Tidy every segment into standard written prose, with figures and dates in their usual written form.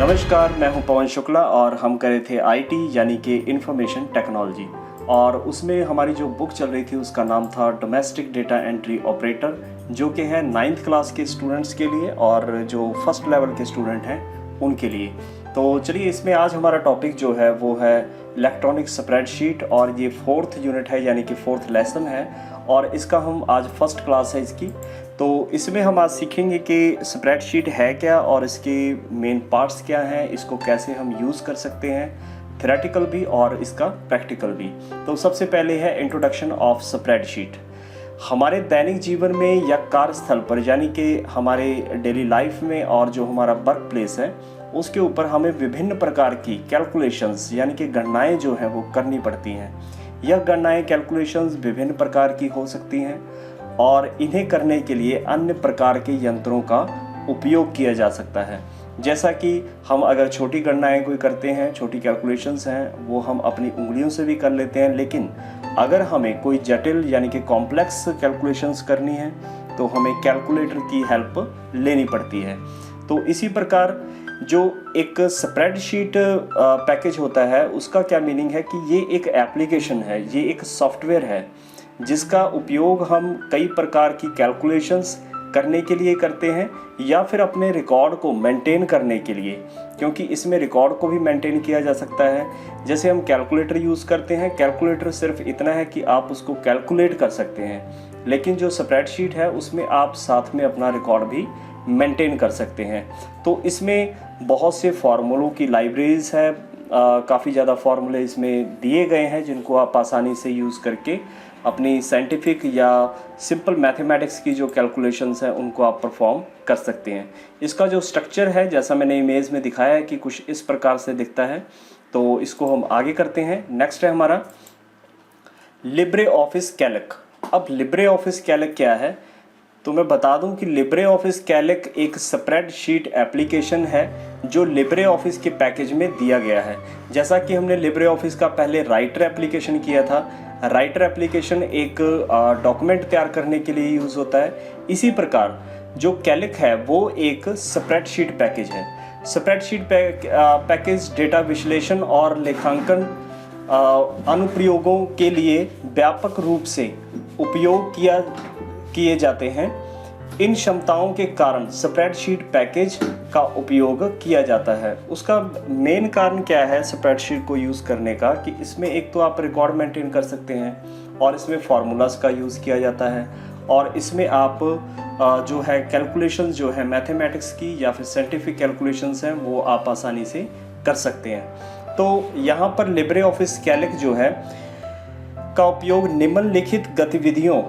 नमस्कार, मैं हूं पवन शुक्ला और हम कर रहे थे आईटी यानी कि इंफॉर्मेशन टेक्नोलॉजी। और उसमें हमारी जो बुक चल रही थी उसका नाम था डोमेस्टिक डेटा एंट्री ऑपरेटर, जो कि है 9th क्लास के स्टूडेंट्स के लिए और जो फर्स्ट लेवल के स्टूडेंट हैं उनके लिए। तो चलिए, इसमें आज हमारा टॉपिक जो है वो है इलेक्ट्रॉनिक स्प्रेडशीट और ये 4th यूनिट है यानी कि 4th लेसन है और इसका हम आज फर्स्ट क्लास है इसकी। तो इसमें हम आज सीखेंगे कि स्प्रेडशीट है क्या और इसके मेन पार्ट्स क्या हैं, इसको कैसे हम यूज़ कर सकते हैं, थ्योरेटिकल भी और इसका प्रैक्टिकल भी। तो सबसे पहले है इंट्रोडक्शन ऑफ स्प्रेडशीट। हमारे दैनिक जीवन में या कार्यस्थल पर यानी कि हमारे डेली लाइफ में और जो हमारा वर्क प्लेस है उसके ऊपर हमें विभिन्न प्रकार की कैलकुलेशंस यानी कि गणनाएं जो हैं वो करनी पड़ती हैं। यह गणनाएं कैलकुलेशंस विभिन्न प्रकार की हो सकती हैं और इन्हें करने के लिए अन्य प्रकार के यंत्रों का उपयोग किया जा सकता है। जैसा कि हम अगर छोटी गणनाएं कोई करते हैं, छोटी कैलकुलेशंस हैं, वो हम अपनी उंगलियों से भी कर लेते हैं, लेकिन अगर हमें कोई जटिल यानी कि कॉम्प्लेक्स कैलकुलेशंस करनी है तो हमें कैलकुलेटर की हेल्प लेनी पड़ती है। तो इसी प्रकार जो एक स्प्रेडशीट पैकेज होता है उसका क्या मीनिंग है कि ये एक एप्लीकेशन है, ये एक सॉफ्टवेयर है जिसका उपयोग हम कई प्रकार की कैलकुलेशंस करने के लिए करते हैं या फिर अपने रिकॉर्ड को मेंटेन करने के लिए, क्योंकि इसमें रिकॉर्ड को भी मेंटेन किया जा सकता है। जैसे हम कैलकुलेटर यूज़ करते हैं, कैलकुलेटर सिर्फ इतना है कि आप उसको कैलकुलेट कर सकते हैं, लेकिन जो स्प्रेडशीट है उसमें आप साथ में अपना रिकॉर्ड भी मेंटेन कर सकते हैं। तो इसमें बहुत से फार्मूलों की लाइब्रेरीज है, काफ़ी ज़्यादा फार्मूले इसमें दिए गए हैं जिनको आप आसानी से यूज़ करके अपनी साइंटिफिक या सिंपल मैथमेटिक्स की जो कैलकुलेशंस हैं उनको आप परफॉर्म कर सकते हैं। इसका जो स्ट्रक्चर है जैसा मैंने इमेज में दिखाया है कि कुछ इस प्रकार से दिखता है। तो इसको हम आगे करते हैं। नेक्स्ट है हमारा लिब्रे ऑफिस कैल्क। अब लिब्रे ऑफिस कैल्क क्या है, तो मैं बता दूं कि लिब्रे ऑफिस कैल्क एक स्प्रेडशीट एप्लीकेशन है जो लिब्रे ऑफिस के पैकेज में दिया गया है। जैसा कि हमने लिब्रे ऑफिस का पहले राइटर एप्लीकेशन किया था, राइटर एप्लीकेशन एक डॉक्यूमेंट तैयार करने के लिए यूज़ होता है, इसी प्रकार जो कैल्क है वो एक स्प्रेडशीट पैकेज है। स्प्रेडशीट पैकेज डेटा विश्लेषण और लेखांकन अनुप्रयोगों के लिए व्यापक रूप से उपयोग किए जाते हैं। इन क्षमताओं के कारण स्प्रेडशीट पैकेज का उपयोग किया जाता है। उसका मेन कारण क्या है स्प्रेडशीट को यूज़ करने का, कि इसमें एक तो आप रिकॉर्ड मेंटेन कर सकते हैं और इसमें फार्मूलाज का यूज़ किया जाता है और इसमें आप जो है कैलकुलेशंस जो है मैथमेटिक्स की या फिर साइंटिफिक कैलकुलेशंस हैं वो आप आसानी से कर सकते हैं। तो यहाँ पर लिब्रे ऑफिस कैल्क जो है का उपयोग निम्नलिखित गतिविधियों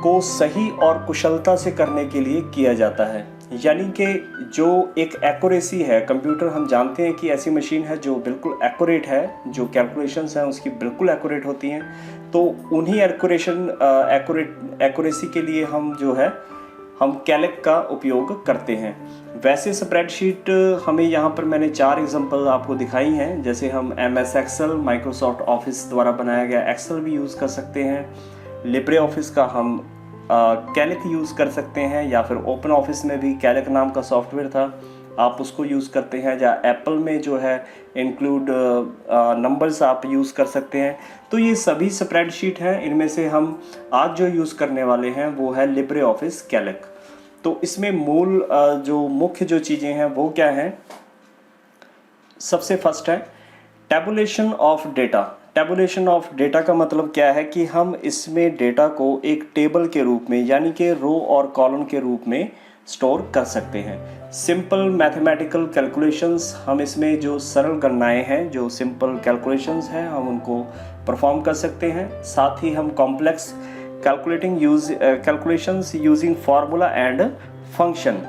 को सही और कुशलता से करने के लिए किया जाता है। यानी कि जो एक एक्यूरेसी है, कंप्यूटर हम जानते हैं कि ऐसी मशीन है जो बिल्कुल एक्यूरेट है, जो कैलकुलेशंस हैं उसकी बिल्कुल एक्यूरेट होती हैं। तो उन्हीं एक्यूरेसी के लिए हम कैल्क का उपयोग करते हैं। वैसे स्प्रेडशीट हमें यहाँ पर मैंने 4 एग्जांपल आपको दिखाई हैं। जैसे हम MS एक्सेल, माइक्रोसॉफ्ट ऑफिस द्वारा बनाया गया एक्सेल भी यूज़ कर सकते हैं। लिब्रे ऑफिस का हम कैल्क यूज़ कर सकते हैं या फिर ओपन ऑफिस में भी कैल्क नाम का सॉफ्टवेयर था, आप उसको यूज़ करते हैं, या एप्पल में जो है इंक्लूड नंबर्स आप यूज़ कर सकते हैं। तो ये सभी स्प्रेडशीट हैं, इनमें से हम आज जो यूज़ करने वाले हैं वो है लिब्रे ऑफिस कैल्क। तो इसमें मूल जो मुख्य जो चीज़ें हैं वो क्या हैं, सबसे फर्स्ट है tabulation of data. Tabulation of data का मतलब क्या है कि हम इसमें डेटा को एक टेबल के रूप में यानी कि रो और कॉलम के रूप में स्टोर कर सकते हैं। सिंपल मैथमेटिकल कैलकुलेशंस, हम इसमें जो सरल गणनाएं हैं, जो सिंपल कैलकुलेशंस हैं, हम उनको परफॉर्म कर सकते हैं। साथ ही हम complex calculations using formula and function,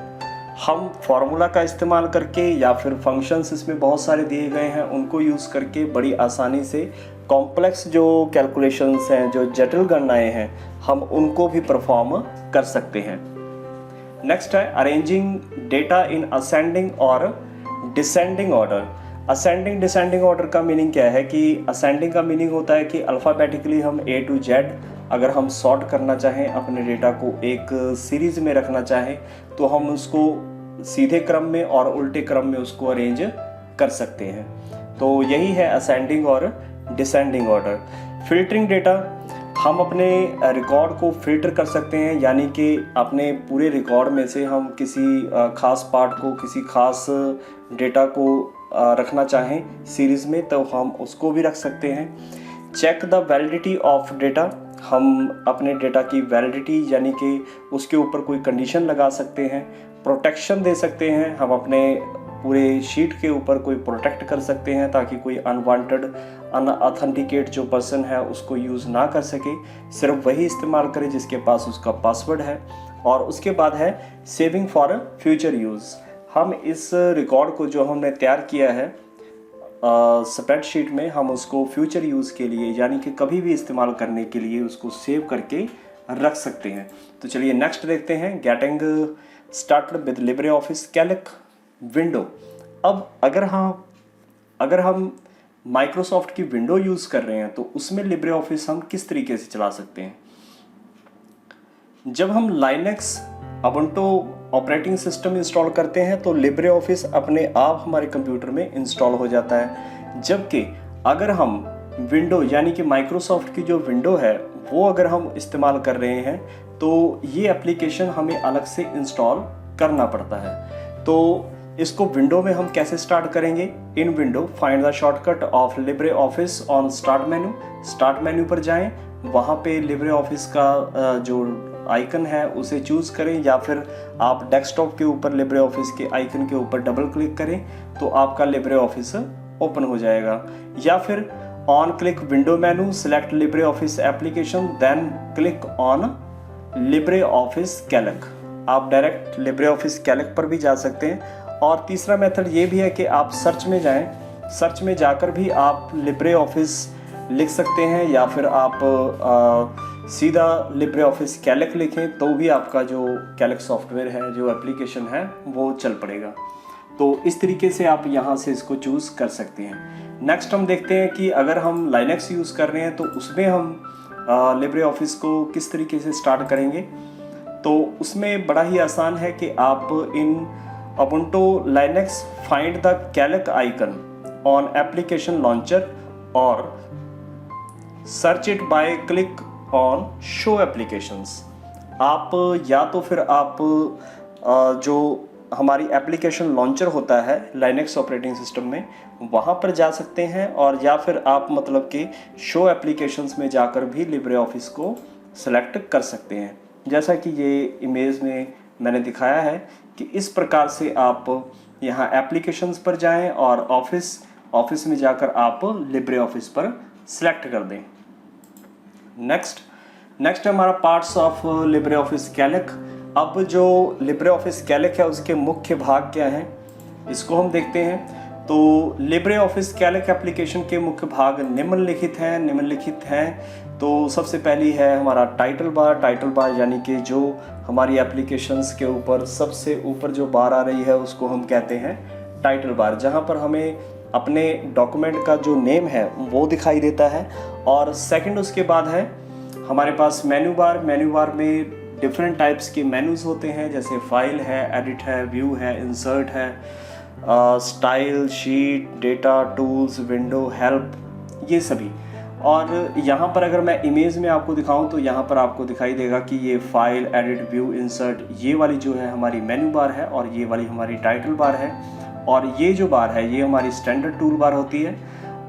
हम फार्मूला का इस्तेमाल करके या फिर फंक्शंस इसमें बहुत सारे दिए गए हैं उनको यूज़ करके बड़ी आसानी से कॉम्प्लेक्स जो कैलकुलेशंस हैं, जो जटिल गणनाएं हैं, हम उनको भी परफॉर्म कर सकते हैं। नेक्स्ट है अरेंजिंग डेटा इन असेंडिंग और descending order. Ascending descending order का मीनिंग क्या है कि असेंडिंग का मीनिंग होता है कि अल्फ़ाबेटिकली हम A to Z अगर हम सॉर्ट करना चाहें, अपने डेटा को एक सीरीज़ में रखना चाहें, तो हम उसको सीधे क्रम में और उल्टे क्रम में उसको अरेंज कर सकते हैं। तो यही है असेंडिंग और डिसेंडिंग ऑर्डर। फिल्टरिंग डेटा, हम अपने रिकॉर्ड को फिल्टर कर सकते हैं, यानी कि अपने पूरे रिकॉर्ड में से हम किसी खास पार्ट को, किसी खास डेटा को रखना चाहें सीरीज़ में तो हम उसको भी रख सकते हैं। Check the validity of data, हम अपने डेटा की वैलिडिटी यानी कि उसके ऊपर कोई कंडीशन लगा सकते हैं। प्रोटेक्शन दे सकते हैं, हम अपने पूरे शीट के ऊपर कोई प्रोटेक्ट कर सकते हैं ताकि कोई अनवांटेड अनऑथेंटिकेट जो पर्सन है उसको यूज़ ना कर सके, सिर्फ वही इस्तेमाल करे जिसके पास उसका पासवर्ड है। और उसके बाद है सेविंग फॉर फ्यूचर यूज़, हम इस रिकॉर्ड को जो हमने तैयार किया है स्प्रेडशीट में, हम उसको फ्यूचर यूज़ के लिए यानी कि कभी भी इस्तेमाल करने के लिए उसको सेव करके रख सकते हैं। तो चलिए नेक्स्ट देखते हैं, getting started with Libre office Calc window. अब अगर हम माइक्रोसॉफ्ट की विंडो यूज़ कर रहे हैं तो उसमें लिब्रे ऑफिस हम किस तरीके से चला सकते हैं। जब हम Linux Ubuntu operating system install करते हैं तो लिब्रे ऑफिस अपने आप हमारे कंप्यूटर में इंस्टॉल हो जाता है, जबकि अगर हम विंडो यानी कि माइक्रोसॉफ्ट की जो विंडो है वो अगर हम इस्तेमाल कर रहे हैं तो ये एप्लीकेशन हमें अलग से इंस्टॉल करना पड़ता है। तो इसको विंडो में हम कैसे स्टार्ट करेंगे, इन window find the shortcut of Libre office on start menu पर जाएं, वहाँ पे लिब्रे ऑफिस का जो आइकन है उसे चूज़ करें, या फिर आप डेस्कटॉप के ऊपर लिब्रे ऑफिस के आइकन के ऊपर डबल क्लिक करें तो आपका लिब्रे ऑफिस ओपन हो जाएगा। या फिर on click window menu select LibreOffice application then click on LibreOffice Calc, आप डायरेक्ट लिब्रे ऑफिस कैल्क पर भी जा सकते हैं। और तीसरा मेथड ये भी है कि आप सर्च में जाएं, सर्च में जाकर भी आप लिब्रे ऑफिस लिख सकते हैं, या फिर आप सीधा लिब्रे ऑफिस कैल्क लिखें तो भी आपका जो कैल्क सॉफ्टवेयर है, जो एप्लीकेशन है वो चल पड़ेगा। तो इस तरीके से आप यहाँ से इसको चूज़ कर सकते हैं। नेक्स्ट हम देखते हैं कि अगर हम लाइनक्स यूज़ कर रहे हैं तो उसमें हम लिब्रे ऑफिस को किस तरीके से स्टार्ट करेंगे। तो उसमें बड़ा ही आसान है कि आप in Ubuntu Linux find the calc icon on application launcher और search it by click on show applications. आप या तो फिर आप जो हमारी एप्लीकेशन लॉन्चर होता है लाइनक्स ऑपरेटिंग सिस्टम में वहाँ पर जा सकते हैं, और या फिर आप मतलब कि शो एप्लीकेशंस में जाकर भी लिब्रे ऑफिस को सेलेक्ट कर सकते हैं। जैसा कि ये इमेज में मैंने दिखाया है कि इस प्रकार से आप यहाँ एप्लीकेशंस पर जाएं और ऑफिस में जाकर आप लिब्रे ऑफिस पर सेलेक्ट कर दें। नेक्स्ट हमारा parts of Libre office Calc. अब जो लिब्रे ऑफिस कैल्क है उसके मुख्य भाग क्या हैं इसको हम देखते हैं। तो लिब्रे ऑफिस कैल्क एप्लीकेशन के मुख्य भाग निम्नलिखित हैं। तो सबसे पहली है हमारा टाइटल बार यानी कि जो हमारी एप्लीकेशंस के ऊपर सबसे ऊपर जो बार आ रही है उसको हम कहते हैं टाइटल बार, जहाँ पर हमें अपने डॉक्यूमेंट का जो नेम है वो दिखाई देता है। और सेकंड उसके बाद है हमारे पास मेन्यू बार में डिफरेंट टाइप्स के मेनूज़ होते हैं, जैसे फाइल है, एडिट है, व्यू है, इंसर्ट है, style, sheet, data, tools, window, help, ये सभी। और यहाँ पर अगर मैं इमेज में आपको दिखाऊं तो यहाँ पर आपको दिखाई देगा कि ये फाइल, एडिट, व्यू, इंसर्ट, ये वाली जो है हमारी मेन्यू बार है और ये वाली हमारी टाइटल बार है। और ये जो बार है ये हमारी स्टैंडर्ड टूल बार होती है।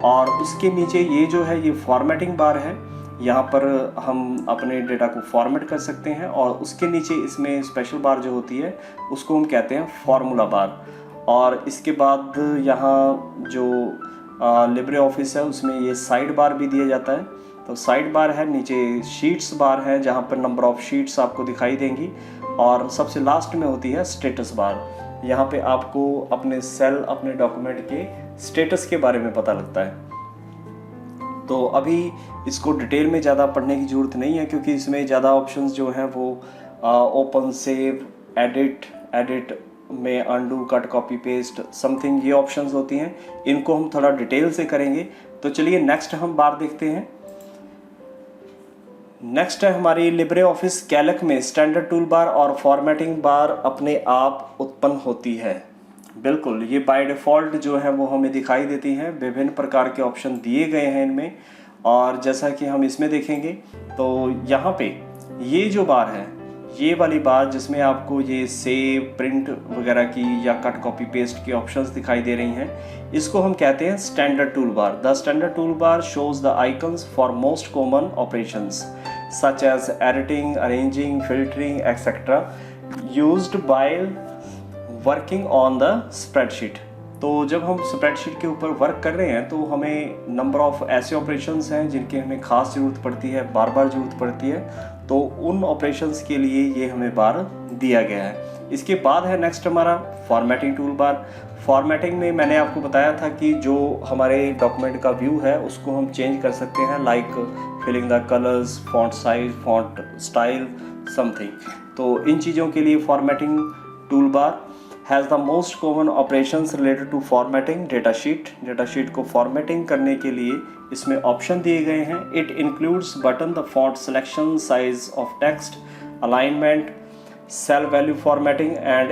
और उसके नीचे ये जो है ये फॉर्मेटिंग बार है, यहाँ पर हम अपने डेटा को फॉर्मेट कर सकते हैं। और उसके नीचे इसमें स्पेशल बार जो होती है उसको हम कहते हैं फार्मूला बार। और इसके बाद यहाँ जो लिब्रे ऑफिस है उसमें ये साइड बार भी दिया जाता है। तो साइड बार है, नीचे शीट्स बार है जहाँ पर नंबर ऑफ शीट्स आपको दिखाई देंगी। और सबसे लास्ट में होती है स्टेटस बार, यहाँ पे आपको अपने सेल, अपने डॉक्यूमेंट के स्टेटस के बारे में पता लगता है। तो अभी इसको डिटेल में ज़्यादा पढ़ने की ज़रूरत नहीं है क्योंकि इसमें ज़्यादा ऑप्शंस जो हैं वो ओपन, सेव, एडिट में undo, cut, copy, paste, something, ये ऑप्शंस होती हैं। इनको हम थोड़ा डिटेल से करेंगे। तो चलिए नेक्स्ट हम बार देखते हैं। नेक्स्ट है हमारी लिब्रे ऑफिस कैल्क में स्टैंडर्ड टूल बार और फॉर्मेटिंग बार अपने आप उत्पन्न होती है। बिल्कुल, ये बाय डिफ़ॉल्ट जो है वो हमें दिखाई देती हैं। विभिन्न प्रकार के ऑप्शन दिए गए हैं इनमें, और जैसा कि हम इसमें देखेंगे तो यहाँ पे ये जो बार है, ये वाली बार जिसमें आपको ये सेव, प्रिंट वगैरह की या कट कॉपी पेस्ट की ऑप्शंस दिखाई दे रही हैं, इसको हम कहते हैं standard toolbar. The standard toolbar shows the icons for most common operations such as editing, arranging, filtering etcetera used by working on the spreadsheet. तो जब हम स्प्रेडशीट के ऊपर वर्क कर रहे हैं तो हमें नंबर ऑफ ऐसे ऑपरेशंस हैं जिनकी हमें ख़ास ज़रूरत पड़ती है, बार बार ज़रूरत पड़ती है, तो उन ऑपरेशंस के लिए ये हमें बार दिया गया है। इसके बाद है नेक्स्ट हमारा फॉर्मेटिंग टूल बार। फॉर्मेटिंग में मैंने आपको बताया था कि जो हमारे डॉक्यूमेंट का व्यू है उसको हम चेंज कर सकते हैं, like filling the colours, font size, font style, something. तो इन चीज़ों के लिए formatting toolbar has the most common operations related to formatting data sheet. Data sheet को फॉर्मेटिंग करने के लिए इसमें ऑप्शन दिए गए हैं। It includes button, the font selection, size of text, alignment, cell value formatting and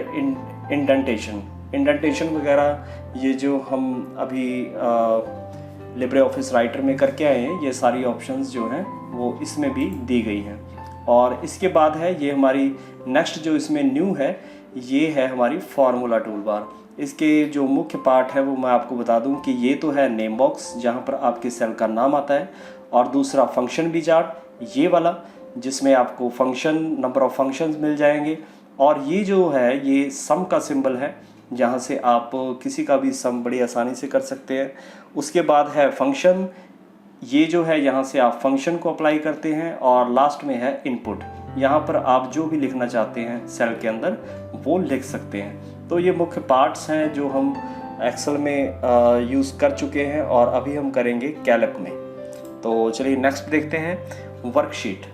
indentation. Indentation वगैरह ये जो हम अभी लिब्रे ऑफिस राइटर में करके आए हैं, ये सारी ऑप्शंस जो हैं वो इसमें भी दी गई हैं। और इसके बाद है ये हमारी नेक्स्ट जो इसमें न्यू है, ये है हमारी फार्मूला टूल बार। इसके जो मुख्य पार्ट है वो मैं आपको बता दूं कि ये तो है नेम बॉक्स जहां पर आपके सेल का नाम आता है, और दूसरा फंक्शन विजार्ड ये वाला जिसमें आपको फंक्शन, नंबर ऑफ फंक्शंस मिल जाएंगे, और ये जो है ये सम का सिंबल है जहां से आप किसी का भी सम बड़ी आसानी से कर सकते हैं। उसके बाद है फंक्शन, ये जो है यहाँ से आप फंक्शन को अप्लाई करते हैं, और लास्ट में है इनपुट, यहाँ पर आप जो भी लिखना चाहते हैं सेल के अंदर वो लिख सकते हैं। तो ये मुख्य पार्ट्स हैं जो हम एक्सेल में यूज़ कर चुके हैं और अभी हम करेंगे कैल्क में। तो चलिए नेक्स्ट देखते हैं वर्कशीट।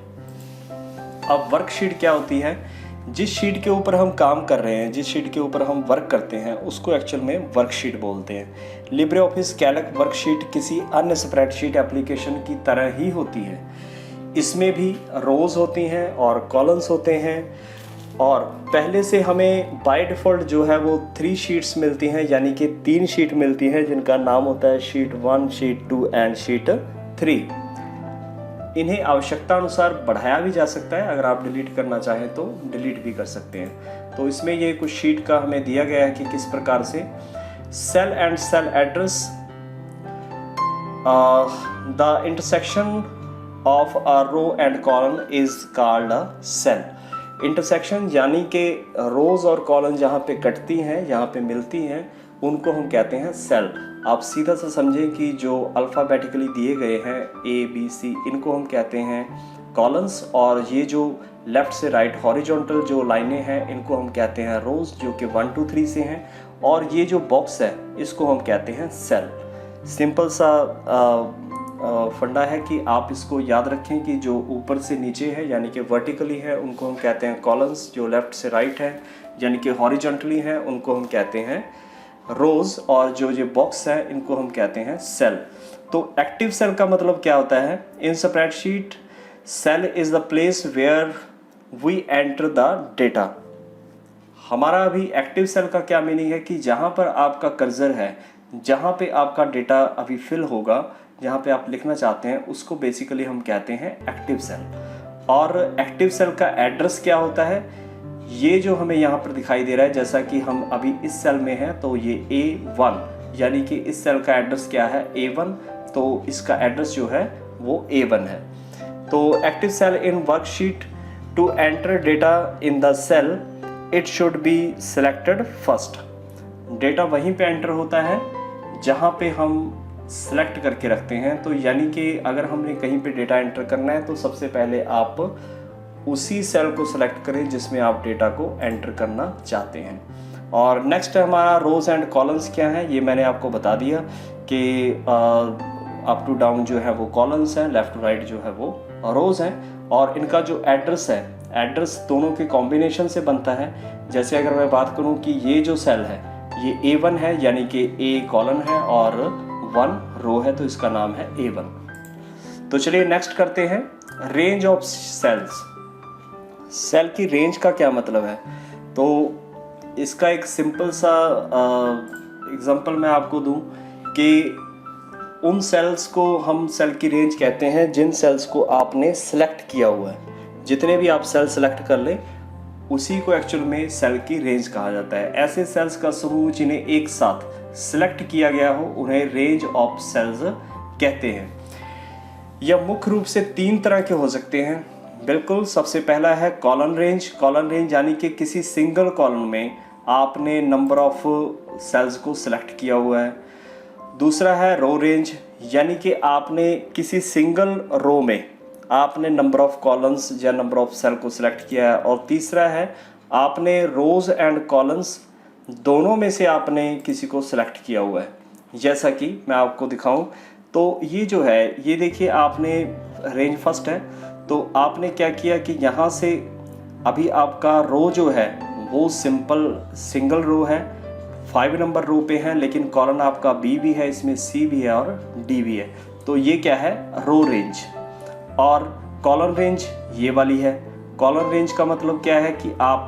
अब वर्कशीट क्या होती है? जिस शीट के ऊपर हम काम कर रहे हैं, जिस शीट के ऊपर हम वर्क करते हैं, उसको एक्चुअल में वर्कशीट बोलते हैं। लिब्रे ऑफिस कैल्क वर्कशीट किसी अन्य स्प्रेडशीट एप्लीकेशन की तरह ही होती है। इसमें भी रोज़ होती हैं और कॉलम्स होते हैं, और पहले से हमें बाय डिफ़ॉल्ट जो है वो 3 शीट्स मिलती हैं, यानी कि 3 शीट मिलती हैं जिनका नाम होता है शीट 1, शीट 2 एंड शीट 3। इन्हें आवश्यकता अनुसार बढ़ाया भी जा सकता है, अगर आप डिलीट करना चाहें तो डिलीट भी कर सकते हैं। तो इसमें ये कुछ शीट का हमें दिया गया है कि किस प्रकार से cell and cell address, the intersection of a row and column is called a cell. Intersection यानी कि रोज और कॉलम जहाँ पे कटती हैं, यहाँ पे मिलती हैं, उनको हम कहते हैं सेल। आप सीधा सा समझें कि जो अल्फ़ाबेटिकली दिए गए हैं ABC, इनको हम कहते हैं कॉलम्स, और ये जो लेफ़्ट से राइट हॉरिजॉन्टल जो लाइनें हैं इनको हम कहते हैं रोज़, जो कि 1 2 3 से हैं, और ये जो बॉक्स है इसको हम कहते हैं सेल। सिंपल सा फंडा है कि आप इसको याद रखें कि जो ऊपर से नीचे है यानी कि वर्टिकली है उनको हम कहते हैं कॉलम्स, जो लेफ़्ट से राइट है यानी कि हॉरिजॉन्टली है उनको हम कहते हैं रोज़, और जो ये बॉक्स है इनको हम कहते हैं सेल। तो एक्टिव सेल का मतलब क्या होता है? In spreadsheet cell is the place where we enter the data. हमारा अभी एक्टिव सेल का क्या मीनिंग है कि जहाँ पर आपका कर्सर है, जहाँ पे आपका डेटा अभी फिल होगा, जहाँ पे आप लिखना चाहते हैं, उसको बेसिकली हम कहते हैं एक्टिव सेल। और एक्टिव सेल का एड्रेस क्या होता है? ये जो हमें यहाँ पर दिखाई दे रहा है, जैसा कि हम अभी इस सेल में हैं, तो ये A1 यानी कि इस सेल का एड्रेस क्या है? A1, तो इसका एड्रेस जो है वो A1 है। तो active cell in worksheet, to enter data in the cell it should be selected first. Data वहीं पे एंटर होता है जहाँ पे हम सेलेक्ट करके रखते हैं। तो यानी कि अगर हमने कहीं पे डेटा एंटर करना है तो सबसे पहले आप उसी सेल को सिलेक्ट करें जिसमें आप डेटा को एंटर करना चाहते हैं। और नेक्स्ट हमारा रोज़ एंड कॉलम्स क्या है, ये मैंने आपको बता दिया कि अप टू डाउन जो है वो कॉलम्स हैं, लेफ़्ट टू राइट जो है वो रोज़ हैं, और इनका जो एड्रेस है, एड्रेस दोनों के कॉम्बिनेशन से बनता है। जैसे अगर मैं बात करूं कि ये जो सेल है ये A1 है, यानी कि A कॉलम है और 1 रो है, तो इसका नाम है A1। तो चलिए नेक्स्ट करते हैं रेंज ऑफ सेल्स, सेल की रेंज का क्या मतलब है? तो इसका एक सिंपल सा एग्जांपल मैं आपको दूं कि उन सेल्स को हम सेल की रेंज कहते हैं जिन सेल्स को आपने सेलेक्ट किया हुआ है। जितने भी आप सेल सेलेक्ट कर लें उसी को एक्चुअल में सेल की रेंज कहा जाता है। ऐसे सेल्स का समूह जिन्हें एक साथ सिलेक्ट किया गया हो उन्हें रेंज ऑफ सेल्स कहते हैं। यह मुख्य रूप से 3 तरह के हो सकते हैं। बिल्कुल, सबसे पहला है कॉलन रेंज। कॉलन रेंज यानी कि किसी सिंगल कॉलम में आपने नंबर ऑफ सेल्स को सिलेक्ट किया हुआ है। दूसरा है रो रेंज, यानी कि आपने किसी सिंगल रो में आपने नंबर ऑफ कॉलम्स या नंबर ऑफ सेल को सिलेक्ट किया है। और तीसरा है आपने रोज एंड कॉलम्स दोनों में से आपने किसी को सिलेक्ट किया हुआ है। जैसा कि मैं आपको दिखाऊं तो ये जो है, ये देखिए आपने रेंज फर्स्ट है, तो आपने क्या किया कि यहाँ से अभी आपका रो जो है वो सिंपल सिंगल रो है, 5 नंबर रो पे है, लेकिन कॉलम आपका बी भी है, इसमें सी भी है और डी भी है। तो ये क्या है? रो रेंज। और कॉलम रेंज ये वाली है। कॉलम रेंज का मतलब क्या है कि आप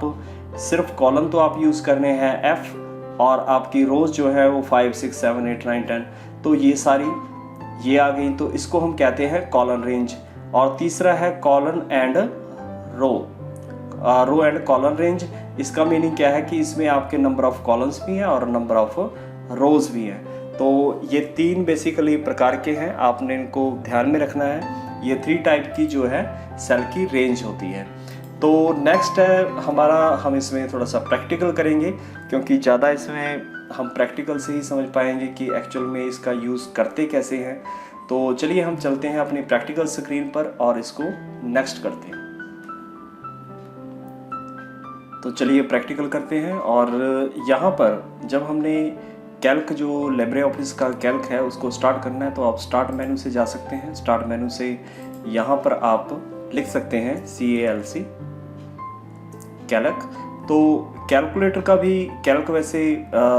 सिर्फ कॉलम तो आप यूज़ करने हैं एफ, और आपकी रोज जो है वो 5 6 7 8 9 10, तो ये सारी ये आ गई, तो इसको हम कहते हैं कॉलम रेंज। और तीसरा है column and row, row and column range. इसका मीनिंग क्या है कि इसमें आपके नंबर ऑफ कॉलम्स भी हैं और नंबर ऑफ रोज भी हैं। तो ये 3 बेसिकली प्रकार के हैं, आपने इनको ध्यान में रखना है। ये 3 टाइप की जो है सेल की रेंज होती है। तो नेक्स्ट है हमारा, हम इसमें थोड़ा सा प्रैक्टिकल करेंगे, क्योंकि ज़्यादा इसमें हम प्रैक्टिकल से ही समझ पाएंगे कि एक्चुअल में इसका यूज़ करते कैसे हैं। तो चलिए हम चलते हैं अपनी प्रैक्टिकल स्क्रीन पर और इसको नेक्स्ट करते हैं। तो चलिए प्रैक्टिकल करते हैं। और यहाँ पर जब हमने कैल्क जो लिब्रे ऑफिस का कैल्क है उसको स्टार्ट करना है, तो आप स्टार्ट मेनू से जा सकते हैं। स्टार्ट मेनू से यहाँ पर आप लिख सकते हैं CALC कैल्क। तो कैलकुलेटर का भी कैल्क वैसे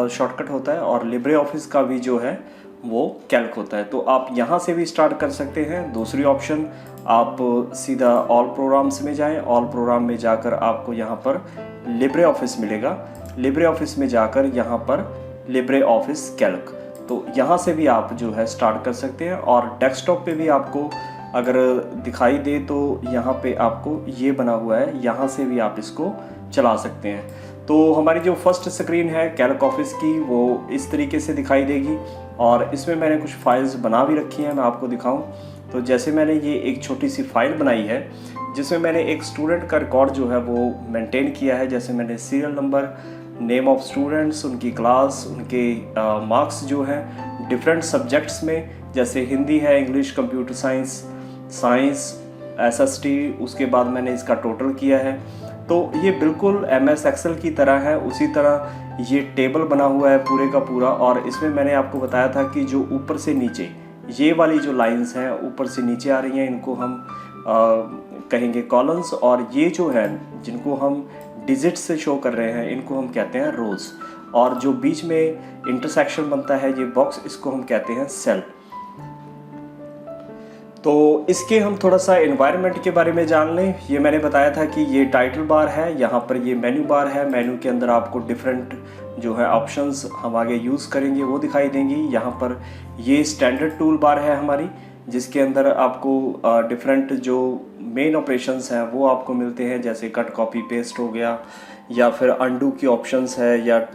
शॉर्टकट होता है, और लिब्रे ऑफिस का भी जो है वो कैल्क होता है। तो आप यहाँ से भी स्टार्ट कर सकते हैं। दूसरी ऑप्शन, आप सीधा ऑल प्रोग्राम्स में जाएं। ऑल प्रोग्राम में जाकर आपको यहाँ पर लिब्रे ऑफिस मिलेगा। लिब्रे ऑफिस में जाकर यहाँ पर लिब्रे ऑफिस कैल्क, तो यहाँ से भी आप जो है स्टार्ट कर सकते हैं। और डेस्कटॉप पे भी आपको अगर दिखाई दे तो यहाँ पे आपको ये बना हुआ है, यहाँ से भी आप इसको चला सकते हैं। तो हमारी जो फर्स्ट स्क्रीन है कैल्क ऑफिस की वो इस तरीके से दिखाई देगी, और इसमें मैंने कुछ फाइल्स बना भी रखी हैं, मैं आपको दिखाऊं। तो जैसे मैंने ये एक छोटी सी फाइल बनाई है जिसमें मैंने एक स्टूडेंट का रिकॉर्ड जो है वो मेंटेन किया है। जैसे मैंने serial number, name of students, उनकी क्लास, उनके मार्क्स जो हैं डिफरेंट सब्जेक्ट्स में, जैसे हिंदी है, English, computer science, science, SST, उसके बाद मैंने इसका टोटल किया है। तो ये बिल्कुल MS एक्सेल की तरह है, उसी तरह ये टेबल बना हुआ है पूरे का पूरा। और इसमें मैंने आपको बताया था कि जो ऊपर से नीचे ये वाली जो लाइंस हैं ऊपर से नीचे आ रही हैं, इनको हम कहेंगे कॉलम्स, और ये जो है जिनको हम डिजिट से शो कर रहे हैं इनको हम कहते हैं रोज। और जो बीच में इंटरसेक्शन बनता है ये बॉक्स, इसको हम कहते हैं सेल। तो इसके हम थोड़ा सा एनवायरनमेंट के बारे में जान लें। ये मैंने बताया था कि ये टाइटल बार है, यहाँ पर ये मेन्यू बार है। मेन्यू के अंदर आपको डिफरेंट जो है ऑप्शंस हम आगे यूज़ करेंगे वो दिखाई देंगी। यहाँ पर ये स्टैंडर्ड टूल बार है हमारी, जिसके अंदर आपको डिफरेंट जो मेन ऑपरेशंस हैं वो आपको मिलते हैं, जैसे कट, कॉपी, पेस्ट हो गया, या फिर अंडू की ऑप्शंस है, या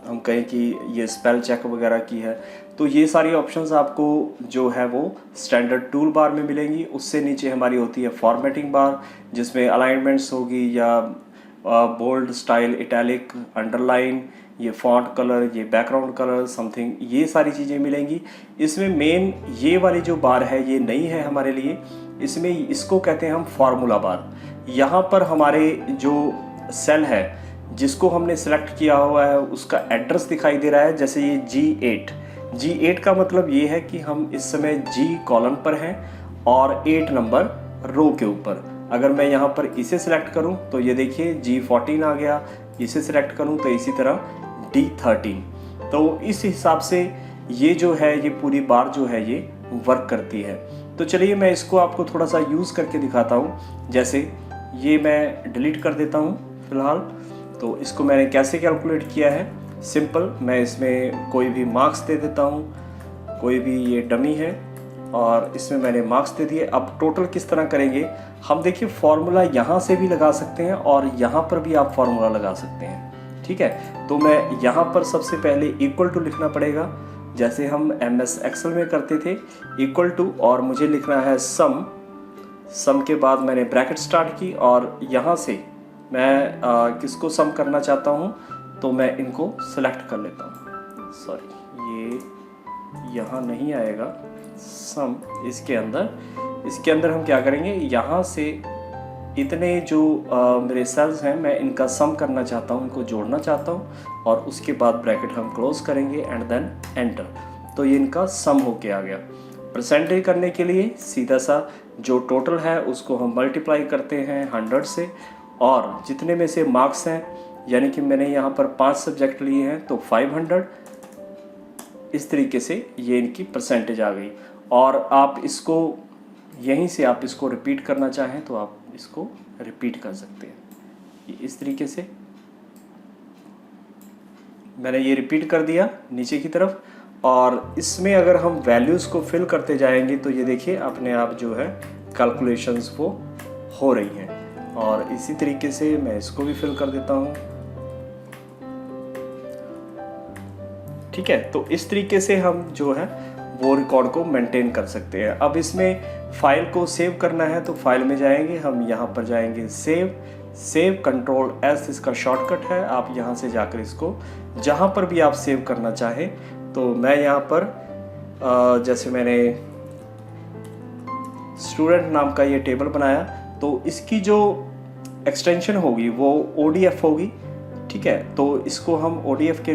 हम कहें कि ये स्पेल चेक वगैरह की है। तो ये सारी ऑप्शंस आपको जो है वो स्टैंडर्ड टूल बार में मिलेंगी। उससे नीचे हमारी होती है फॉर्मेटिंग बार, जिसमें अलाइनमेंट्स होगी, या बोल्ड, स्टाइल, इटैलिक, अंडरलाइन, ये फॉन्ट कलर, ये बैकग्राउंड कलर, समथिंग, ये सारी चीज़ें मिलेंगी। इसमें मेन ये वाली जो बार है ये नई है हमारे लिए, इसमें इसको कहते हैं हम फार्मूला बार। यहाँ पर हमारे जो सेल है जिसको हमने सेलेक्ट किया हुआ है उसका एड्रेस दिखाई दे रहा है। जैसे ये G8 का मतलब ये है कि हम इस समय G कॉलम पर हैं और 8 नंबर रो के ऊपर। अगर मैं यहाँ पर इसे सिलेक्ट करूँ तो ये देखिए G14 आ गया, इसे सिलेक्ट करूँ तो इसी तरह D13। तो इस हिसाब से ये जो है ये पूरी बार जो है ये वर्क करती है। तो तो चलिए मैं इसको आपको थोड़ा सा यूज़ करके दिखाता हूँ। जैसे ये मैं डिलीट कर देता हूँ फ़िलहाल। तो इसको मैंने कैसे कैलकुलेट किया है, सिंपल, मैं इसमें कोई भी मार्क्स दे देता हूँ, कोई भी ये डमी है और इसमें मैंने मार्क्स दे दिए। अब टोटल किस तरह करेंगे हम, देखिए फॉर्मूला यहाँ से भी लगा सकते हैं और यहाँ पर भी आप फॉर्मूला लगा सकते हैं, ठीक है। तो मैं यहाँ पर सबसे पहले इक्वल टू लिखना पड़ेगा, जैसे हम MS एक्सेल में करते थे, इक्वल टू, और मुझे लिखना है सम के बाद मैंने ब्रैकेट स्टार्ट की और यहाँ से मैं किसको सम करना चाहता हूँ तो मैं इनको सेलेक्ट कर लेता हूँ। सॉरी, ये यहाँ नहीं आएगा सम, इसके अंदर हम क्या करेंगे, यहाँ से इतने जो मेरे सेल्स हैं मैं इनका सम करना चाहता हूँ, इनको जोड़ना चाहता हूँ और उसके बाद ब्रैकेट हम क्लोज करेंगे एंड देन एंटर। तो ये इनका सम होके आ गया। परसेंटेज करने के लिए सीधा सा जो टोटल है उसको हम मल्टीप्लाई करते हैं 100 से, और जितने में से मार्क्स हैं, यानी कि मैंने यहाँ पर 5 सब्जेक्ट लिए हैं तो 500, इस तरीके से ये इनकी परसेंटेज आ गई। और आप इसको यहीं से आप इसको रिपीट करना चाहें तो आप इसको रिपीट कर सकते हैं। इस तरीके से मैंने ये रिपीट कर दिया नीचे की तरफ, और इसमें अगर हम वैल्यूज़ को फिल करते जाएंगे तो ये देखिए अपने आप जो है कैलकुलेशंस वो हो रही हैं। और इसी तरीके से मैं इसको भी फिल कर देता हूँ, ठीक है। तो इस तरीके से हम जो है वो रिकॉर्ड को मेंटेन कर सकते हैं। अब इसमें फाइल को सेव करना है तो फाइल में जाएंगे, हम यहाँ पर जाएंगे सेव, कंट्रोल S इसका शॉर्टकट है। आप यहाँ से जाकर इसको जहाँ पर भी आप सेव करना चाहें, तो मैं यहाँ पर जैसे मैंने स्टूडेंट नाम का ये टेबल बनाया तो इसकी जो एक्सटेंशन होगी वो ODF होगी, ठीक है। तो इसको हम ODF के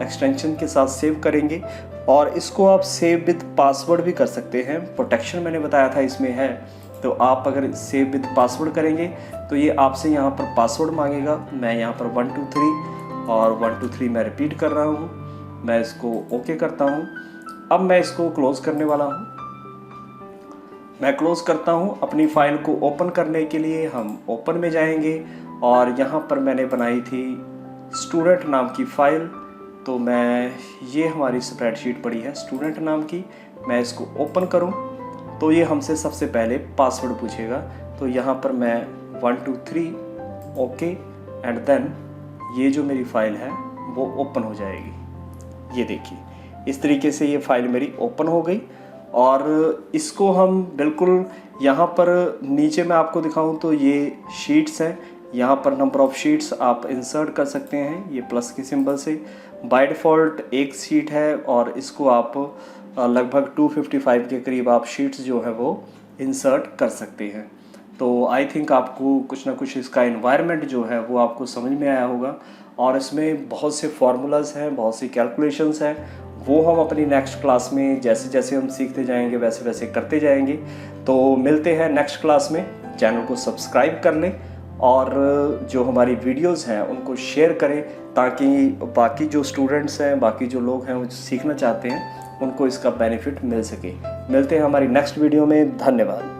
एक्सटेंशन के साथ सेव करेंगे और इसको आप सेव विद पासवर्ड भी कर सकते हैं। प्रोटेक्शन मैंने बताया था इसमें है, तो आप अगर सेव विद पासवर्ड करेंगे तो ये आपसे यहाँ पर पासवर्ड मांगेगा। मैं यहाँ पर 1 2 3 और 1 2 3 मैं रिपीट कर रहा हूँ, मैं इसको ओके करता हूँ। अब मैं इसको क्लोज़ करने वाला हूँ, मैं क्लोज़ करता हूँ। अपनी फ़ाइल को ओपन करने के लिए हम ओपन में जाएंगे और यहाँ पर मैंने बनाई थी स्टूडेंट नाम की फ़ाइल, तो मैं ये हमारी स्प्रेडशीट पड़ी है स्टूडेंट नाम की। मैं इसको ओपन करूँ तो ये हमसे सबसे पहले पासवर्ड पूछेगा, तो यहाँ पर मैं 1 2 3 ओके एंड देन ये जो मेरी फ़ाइल है वो ओपन हो जाएगी। ये देखिए इस तरीके से ये फ़ाइल मेरी ओपन हो गई। और इसको हम बिल्कुल यहाँ पर नीचे मैं आपको दिखाऊं तो ये शीट्स हैं, यहाँ पर नंबर ऑफ़ शीट्स आप इंसर्ट कर सकते हैं ये प्लस के सिंबल से। बाय डिफ़ॉल्ट एक शीट है और इसको आप लगभग 255 के करीब आप शीट्स जो है वो इंसर्ट कर सकते हैं। तो आई थिंक आपको कुछ ना कुछ इसका एनवायरनमेंट जो है वो आपको समझ में आया होगा। और इसमें बहुत से फार्मूलाज हैं, बहुत सी कैलकुलेशंस हैं, वो हम अपनी नेक्स्ट क्लास में जैसे जैसे हम सीखते जाएंगे वैसे वैसे करते जाएंगे। तो मिलते हैं नेक्स्ट क्लास में। चैनल को सब्सक्राइब कर लें और जो हमारी वीडियोस हैं उनको शेयर करें ताकि बाकी जो स्टूडेंट्स हैं, बाकी जो लोग हैं वो सीखना चाहते हैं उनको इसका बेनिफिट मिल सके। मिलते हैं हमारी नेक्स्ट वीडियो में। धन्यवाद।